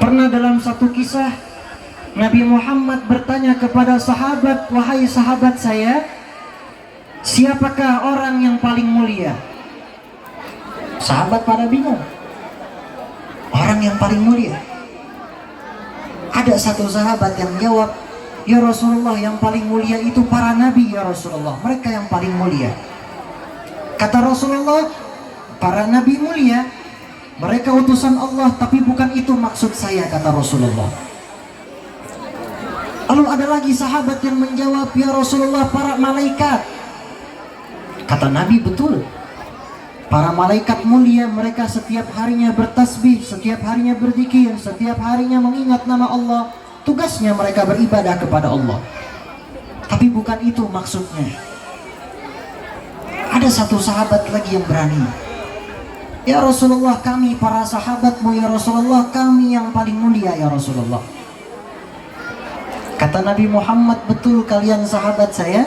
Pernah dalam satu kisah Nabi Muhammad bertanya kepada sahabat, "Wahai sahabat saya, siapakah orang yang paling mulia?" Sahabat pada bingung. Orang yang paling mulia. Ada satu sahabat yang jawab, "Ya Rasulullah, yang paling mulia itu para nabi ya Rasulullah. Mereka yang paling mulia." Kata Rasulullah, "Para nabi mulia, mereka utusan Allah, tapi bukan itu maksud saya," kata Rasulullah. Lalu ada lagi sahabat yang menjawab, "Ya Rasulullah, para malaikat." Kata Nabi, "Betul. Para malaikat mulia, mereka setiap harinya bertasbih, setiap harinya berzikir, setiap harinya mengingat nama Allah. Tugasnya mereka beribadah kepada Allah. Tapi bukan itu maksudnya." Ada satu sahabat lagi yang berani, "Ya Rasulullah, kami para sahabatmu ya Rasulullah, kami yang paling mulia ya Rasulullah." Kata Nabi Muhammad, "Betul kalian sahabat saya.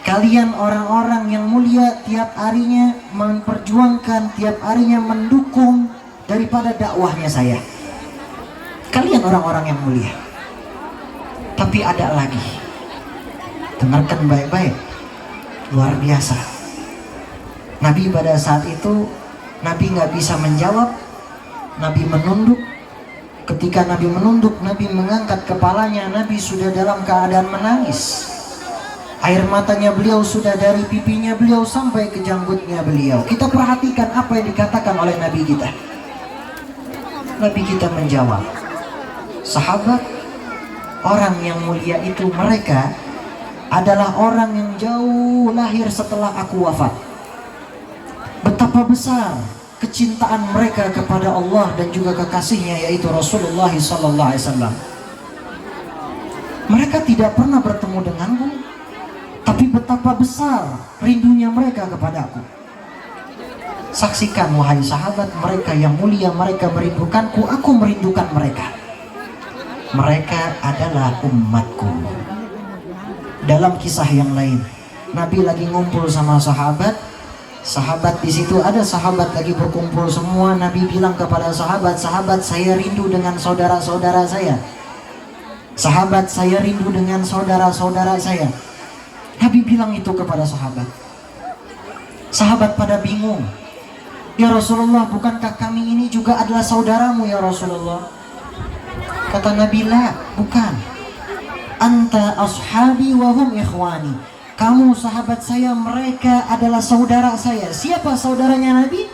Kalian orang-orang yang mulia, tiap harinya memperjuangkan, tiap harinya mendukung daripada dakwahnya saya. Kalian orang-orang yang mulia. Tapi ada lagi." Dengarkan baik-baik. Luar biasa. Nabi pada saat itu, Nabi nggak bisa menjawab. Nabi menunduk. Ketika Nabi menunduk, Nabi mengangkat kepalanya. Nabi sudah dalam keadaan menangis. Air matanya beliau sudah dari pipinya beliau sampai ke janggutnya beliau. Kita perhatikan apa yang dikatakan oleh Nabi kita. Nabi kita menjawab, "Sahabat, orang yang mulia itu mereka adalah orang yang jauh lahir setelah aku wafat. Betapa besar kecintaan mereka kepada Allah dan juga kekasihnya, yaitu Rasulullah SAW. Mereka tidak pernah bertemu denganku, tapi betapa besar rindunya mereka kepadaku. Saksikan wahai sahabat, mereka yang mulia, mereka merindukanku, aku merindukan mereka. Mereka adalah umatku." Dalam kisah yang lain, Nabi lagi ngumpul sama sahabat. Sahabat di situ, ada sahabat lagi berkumpul semua. Nabi bilang kepada sahabat, "Sahabat, saya rindu dengan saudara-saudara saya. Sahabat, saya rindu dengan saudara-saudara saya." Nabi bilang itu kepada sahabat. Sahabat pada bingung. "Ya Rasulullah, bukankah kami ini juga adalah saudaramu ya Rasulullah?" Kata Nabi, "La, bukan. Anta ashabi wa hum ikhwani." Kamu sahabat saya, mereka adalah saudara saya. Siapa saudaranya Nabi?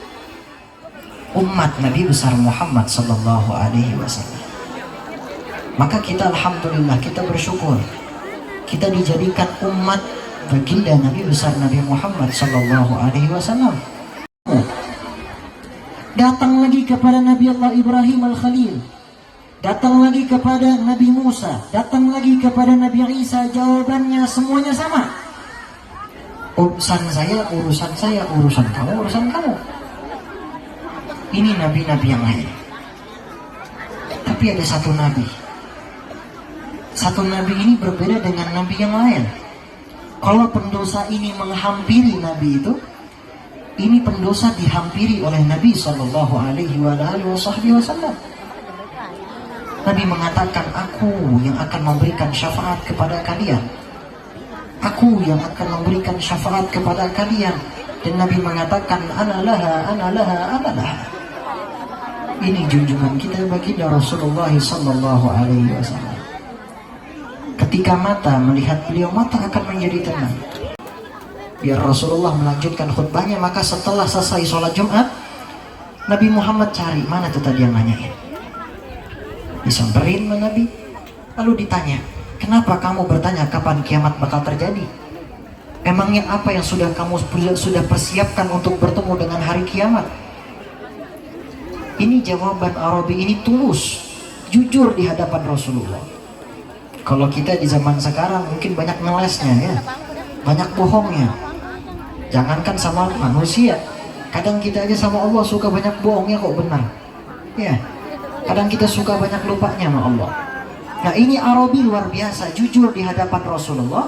Umat Nabi besar Muhammad sallallahu alaihi wasallam. Maka kita alhamdulillah, kita bersyukur. Kita dijadikan umat baginda Nabi besar Nabi Muhammad sallallahu alaihi wasallam. Datang lagi kepada Nabi Allah Ibrahim Al-Khalil. Datang lagi kepada Nabi Musa. Datang lagi kepada Nabi Isa. Jawabannya semuanya sama. Urusan saya, urusan kamu, urusan kamu. Ini nabi-nabi yang lain. Tapi ada satu nabi. Satu nabi ini berbeda dengan nabi yang lain. Kalau pendosa ini menghampiri nabi itu, ini pendosa dihampiri oleh Nabi Sallallahu Alaihi Wasallam. Nabi mengatakan, "Aku yang akan memberikan syafaat kepada kalian. Aku yang akan memberikan syafaat kepada kalian." Dan Nabi mengatakan, "Ana laha, ana laha, ana laha." Ini junjungan kita baginda Rasulullah Sallallahu Alaihi Wasallam. Ketika mata melihat beliau, mata akan menjadi tenang. Biar Rasulullah melanjutkan khutbahnya. Maka setelah selesai sholat Jumat, Nabi Muhammad cari, mana tuh tadi yang nanyain. Disamperin sama Nabi. Lalu ditanya, "Kenapa kamu bertanya kapan kiamat bakal terjadi? Emangnya apa yang sudah kamu sudah persiapkan untuk bertemu dengan hari kiamat?" Ini jawaban Arabi, ini tulus, jujur di hadapan Rasulullah. Kalau kita di zaman sekarang mungkin banyak ngelesnya ya, banyak bohongnya. Jangankan sama manusia, kadang kita aja sama Allah suka banyak bohongnya kok benar. Ya, kadang kita suka banyak lupanya sama Allah. Nah, ini Arabi luar biasa, jujur di hadapan Rasulullah.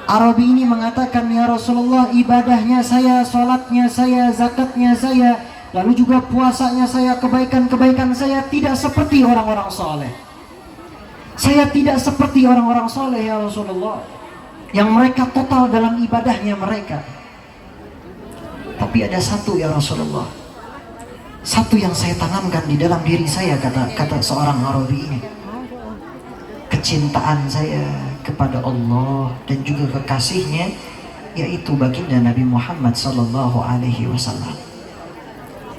Arabi ini mengatakan, "Ya Rasulullah, ibadahnya saya, sholatnya saya, zakatnya saya, lalu juga puasanya saya, kebaikan-kebaikan saya tidak seperti orang-orang soleh. Saya tidak seperti orang-orang soleh ya Rasulullah, yang mereka total dalam ibadahnya mereka. Tapi ada satu ya Rasulullah, satu yang saya tanamkan di dalam diri saya, kata seorang Arabi ini, kecintaan saya kepada Allah dan juga kekasihnya, yaitu baginda Nabi Muhammad sallallahu alaihi wasallam.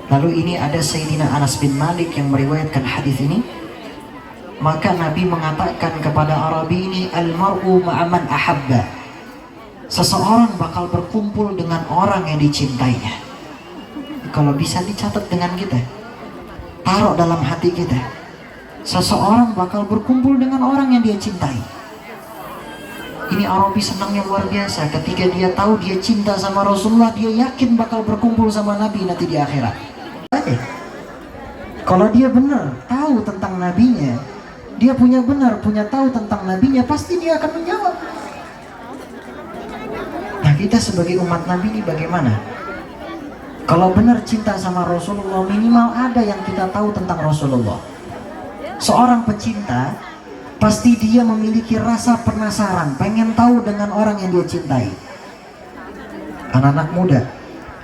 Lalu ini ada Sayyidina Anas bin Malik yang meriwayatkan hadis ini. Maka Nabi mengatakan kepada Arabi ini, al-mar'u ma'aman ahabba. Seseorang bakal berkumpul dengan orang yang dicintainya. Kalau bisa dicatat dengan kita, taruh dalam hati kita, seseorang bakal berkumpul dengan orang yang dia cintai. Ini Arabi senangnya luar biasa. Ketika dia tahu dia cinta sama Rasulullah, dia yakin bakal berkumpul sama Nabi nanti di akhirat. Kalau dia benar tahu tentang nabinya, dia punya tahu tentang nabinya, pasti dia akan menjawab. Nah, kita sebagai umat Nabi ini bagaimana? Kalau benar cinta sama Rasulullah, minimal ada yang kita tahu tentang Rasulullah. Seorang pecinta pasti dia memiliki rasa penasaran, pengen tahu dengan orang yang dia cintai. Anak-anak muda,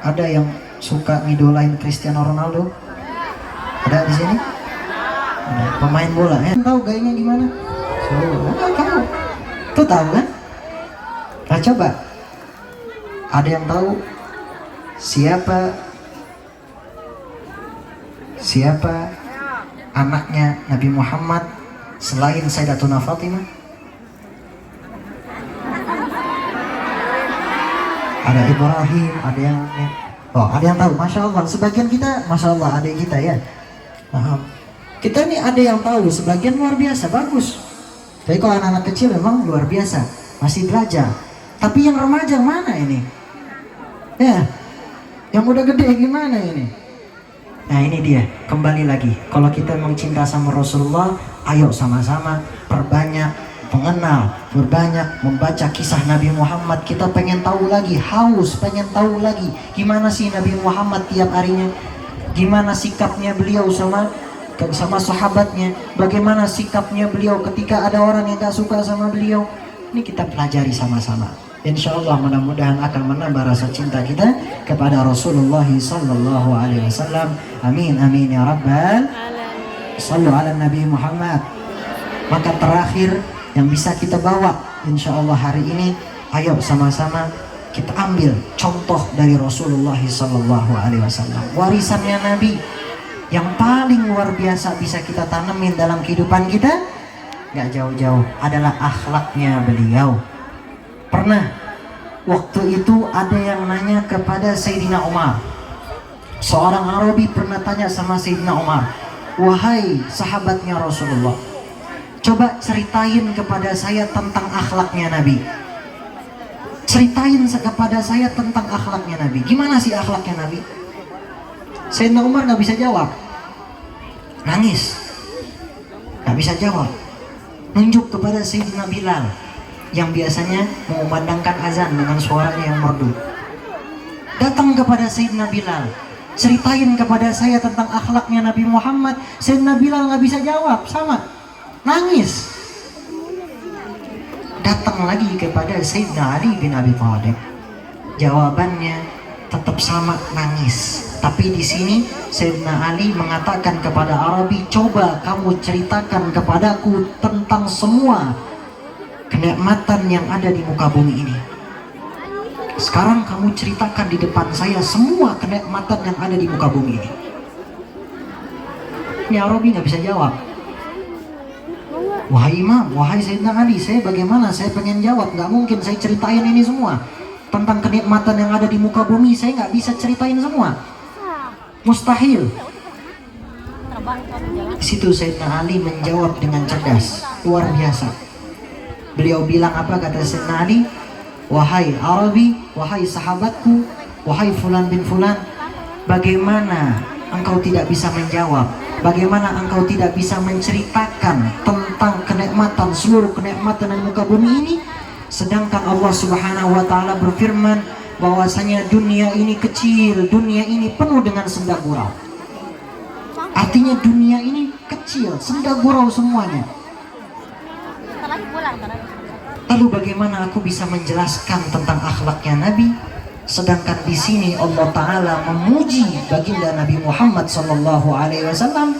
ada yang suka ngidolain Cristiano Ronaldo? Ada di sini? Ada pemain bola ya? Tahu gayanya gimana? Kamu tuh tahu kan? Nah, coba, ada yang tahu siapa anaknya Nabi Muhammad selain Sayyidatuna Fatimah? Ada Ibrahim, ada yang tahu. Masya Allah, sebagian kita, Masya Allah, adik kita ya. Paham. Kita nih ada yang tahu, sebagian luar biasa, bagus. Tapi kalau anak-anak kecil memang luar biasa, masih belajar. Tapi yang remaja mana ini? Ya, yang udah gede gimana ini? Nah, ini dia, kembali lagi. Kalau kita memang cinta sama Rasulullah, ayo sama-sama perbanyak mengenal, berbanyak membaca kisah Nabi Muhammad. Kita pengen tahu lagi, haus, pengen tahu lagi gimana sih Nabi Muhammad tiap harinya, gimana sikapnya beliau sama sahabatnya, bagaimana sikapnya beliau ketika ada orang yang gak suka sama beliau. Ini kita pelajari sama-sama. Insya Allah mudah-mudahan akan menambah rasa cinta kita kepada Rasulullah sallallahu alaihi wasallam. Amin amin ya rabbal. Sallu ala Nabi Muhammad. Maka terakhir yang bisa kita bawa insya Allah hari ini, ayo sama-sama kita ambil contoh dari Rasulullah sallallahu alaihi wasallam. Warisannya Nabi yang paling luar biasa bisa kita tanemin dalam kehidupan kita, gak jauh-jauh adalah akhlaknya beliau. Pernah waktu itu ada yang nanya kepada Sayyidina Umar. Seorang Arabi pernah tanya sama Sayyidina Umar, wahai sahabatnya Rasulullah, coba ceritain kepada saya tentang akhlaknya Nabi. Ceritain kepada saya tentang akhlaknya Nabi. Gimana sih akhlaknya Nabi? Sayyidina Umar gak bisa jawab, nangis, gak bisa jawab. Nunjuk kepada Sayyidina Bilal yang biasanya mengumandangkan azan dengan suaranya yang merdu. Datang kepada Sayyidina Bilal, ceritain kepada saya tentang akhlaknya Nabi Muhammad. Sayyidina Bilal gak bisa jawab, sama, nangis. Datang lagi kepada Sayyidina Ali bin Abi Thalib, jawabannya tetap sama, nangis. Tapi di sini Sayyidina Ali mengatakan kepada Arabi, coba kamu ceritakan kepadaku tentang semua kenikmatan yang ada di muka bumi ini. Sekarang kamu ceritakan di depan saya semua kenikmatan yang ada di muka bumi ini. Ini Arabi nggak bisa jawab. Wahai Imam, wahai Sayyidina Ali, saya bagaimana? Saya pengen jawab, nggak mungkin saya ceritain ini semua tentang kenikmatan yang ada di muka bumi. Saya nggak bisa ceritain semua, mustahil. Di situ Sayyidina Ali menjawab dengan cerdas, luar biasa. Beliau bilang apa, kata Sayyidina Ali? Wahai Arabi, wahai sahabatku, wahai fulan bin fulan, bagaimana engkau tidak bisa menjawab? Bagaimana engkau tidak bisa menceritakan tentang kenikmatan, seluruh kenikmatan di muka bumi ini? Sedangkan Allah Subhanahu wa taala berfirman, bahwasanya dunia ini kecil, dunia ini penuh dengan senda gurau. Artinya dunia ini kecil, senda gurau semuanya. Lalu bagaimana aku bisa menjelaskan tentang akhlaknya Nabi, sedangkan di sini Allah Ta'ala memuji baginda Nabi Muhammad sallallahu alaihi wasallam,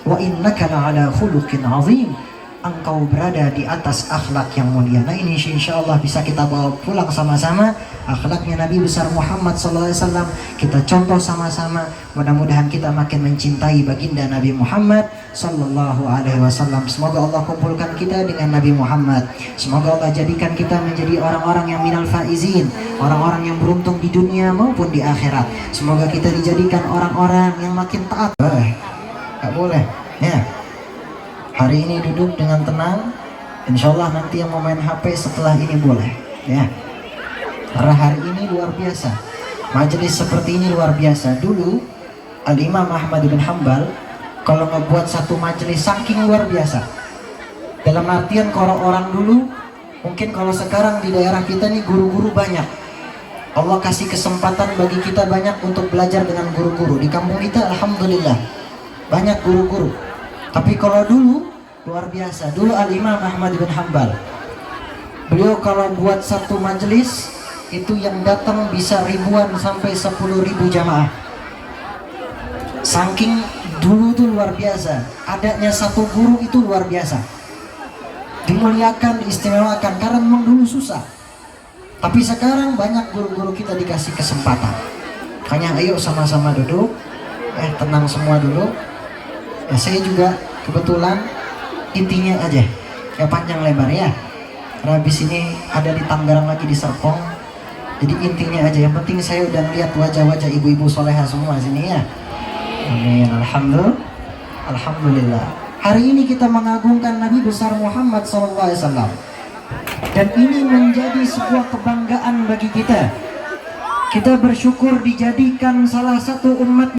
wa innaka la'ala khuluqin azim, engkau berada di atas akhlak yang mulia. Nah ini insya Allah bisa kita bawa pulang sama-sama, akhlaknya Nabi besar Muhammad SAW, kita contoh sama-sama. Mudah-mudahan kita makin mencintai baginda Nabi Muhammad Sallallahu Alaihi Wasallam. Semoga Allah kumpulkan kita dengan Nabi Muhammad. Semoga Allah jadikan kita menjadi orang-orang yang minal faizin, orang-orang yang beruntung di dunia maupun di akhirat. Semoga kita dijadikan orang-orang yang makin taat. Gak boleh ya. Hari ini duduk dengan tenang, insya Allah nanti yang mau main HP setelah ini boleh ya. Karena hari ini luar biasa, majelis seperti ini luar biasa. Dulu Al-Imam Ahmad bin Hanbal kalau ngebuat satu majelis saking luar biasa, dalam artian kalau orang dulu, mungkin kalau sekarang di daerah kita nih guru-guru banyak, Allah kasih kesempatan bagi kita banyak untuk belajar dengan guru-guru. Di kampung kita alhamdulillah banyak guru-guru. Tapi kalau dulu luar biasa. Dulu Al-Imam Ahmad bin Hanbal, beliau kalau buat satu majelis itu yang datang bisa ribuan sampai 10.000 jamaah. Saking dulu tuh luar biasa, adanya satu guru itu luar biasa, dimuliakan, diistimewakan, karena memang dulu susah. Tapi sekarang banyak guru-guru kita dikasih kesempatan. Makanya ayo sama-sama duduk, tenang semua dulu. Ya, saya juga kebetulan intinya aja, ya panjang lebar ya. Karena habis ini ada di Tangerang lagi di Serpong. Jadi intinya aja, yang penting saya udah lihat wajah-wajah ibu-ibu soleha semua sini ya. Amin, alhamdulillah. Hari ini kita mengagungkan Nabi besar Muhammad SAW, dan ini menjadi sebuah kebanggaan bagi kita. Kita bersyukur dijadikan salah satu umat